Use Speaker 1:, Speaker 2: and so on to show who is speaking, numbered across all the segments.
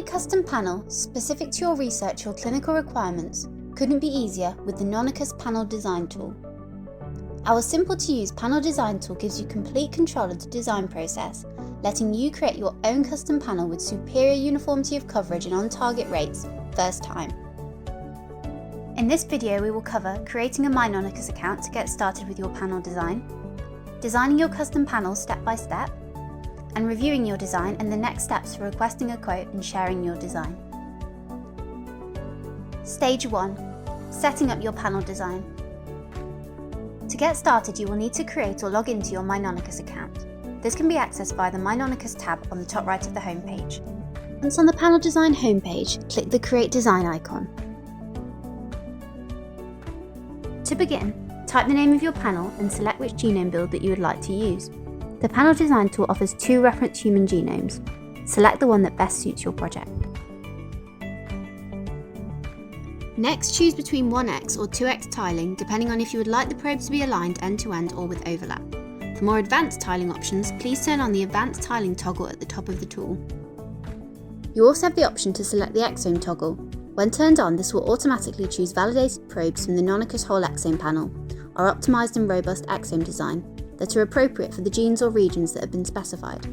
Speaker 1: a custom panel specific to your research or clinical requirements couldn't be easier with the Nonacus Panel Design Tool. Our simple-to-use panel design tool gives you complete control of the design process, letting you create your own custom panel with superior uniformity of coverage and on-target rates first time. In this video, we will cover creating a My Nonacus account to get started with your panel design, designing your custom panel step by step, and reviewing your design and the next steps for requesting a quote and sharing your design. Stage 1. Setting up your panel design. To get started, you will need to create or log into your My Nonacus account. This can be accessed via the My Nonacus tab on the top right of the homepage. Once on the panel design homepage, click the Create Design icon. To begin, type the name of your panel and select which genome build that you would like to use. The Panel Design Tool offers 2 reference human genomes. Select the one that best suits your project. Next, choose between 1x or 2x tiling, depending on if you would like the probes to be aligned end-to-end or with overlap. For more advanced tiling options, please turn on the Advanced Tiling toggle at the top of the tool. You also have the option to select the exome toggle. When turned on, this will automatically choose validated probes from the Nonacus Whole Exome panel, our optimized and robust exome design, that are appropriate for the genes or regions that have been specified.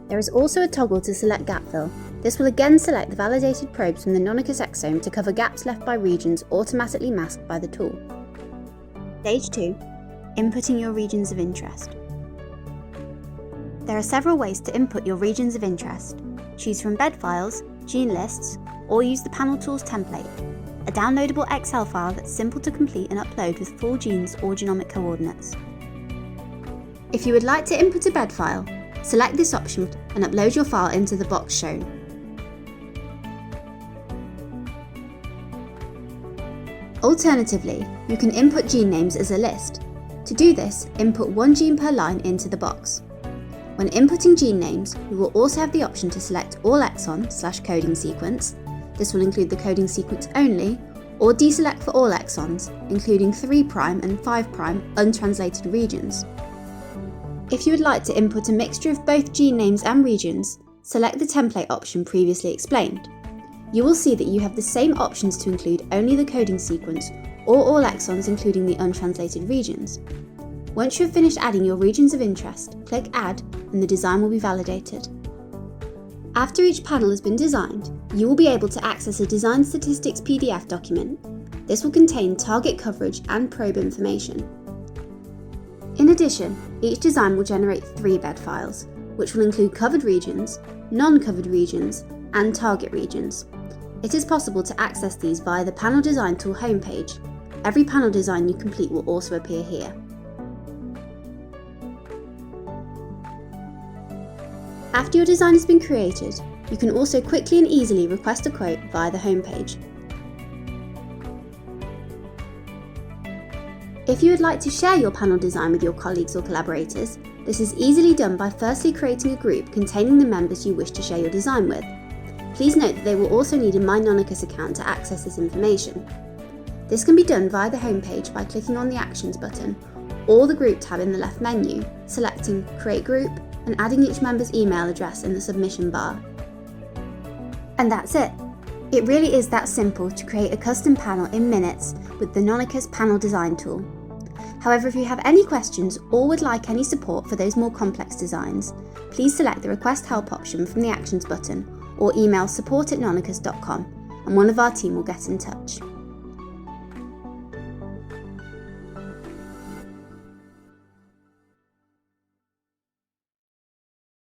Speaker 1: There is also a toggle to select gap fill. This will again select the validated probes from the Nonacus exome to cover gaps left by regions automatically masked by the tool. Stage 2. Inputting your regions of interest. There are several ways to input your regions of interest. Choose from bed files, gene lists, or use the panel tools template, a downloadable Excel file that's simple to complete and upload with full genes or genomic coordinates. If you would like to input a bed file, select this option and upload your file into the box shown. Alternatively, you can input gene names as a list. To do this, input 1 gene per line into the box. When inputting gene names, you will also have the option to select all exon/coding sequence. This will include the coding sequence only, or deselect for all exons, including 3' and 5' untranslated regions. If you would like to input a mixture of both gene names and regions, select the template option previously explained. You will see that you have the same options to include only the coding sequence or all exons including the untranslated regions. Once you have finished adding your regions of interest, click Add and the design will be validated. After each panel has been designed, you will be able to access a design statistics PDF document. This will contain target coverage and probe information. In addition, each design will generate 3 bed files, which will include covered regions, non-covered regions, and target regions. It is possible to access these via the Panel Design Tool homepage. Every panel design you complete will also appear here. After your design has been created, you can also quickly and easily request a quote via the homepage. If you would like to share your panel design with your colleagues or collaborators, this is easily done by firstly creating a group containing the members you wish to share your design with. Please note that they will also need a My Nonacus account to access this information. This can be done via the homepage by clicking on the Actions button or the Group tab in the left menu, selecting Create Group and adding each member's email address in the submission bar. And that's it! It really is that simple to create a custom panel in minutes with the Nonacus Panel Design Tool. However, if you have any questions or would like any support for those more complex designs, please select the Request Help option from the Actions button or email support@nonacus.com and one of our team will get in touch.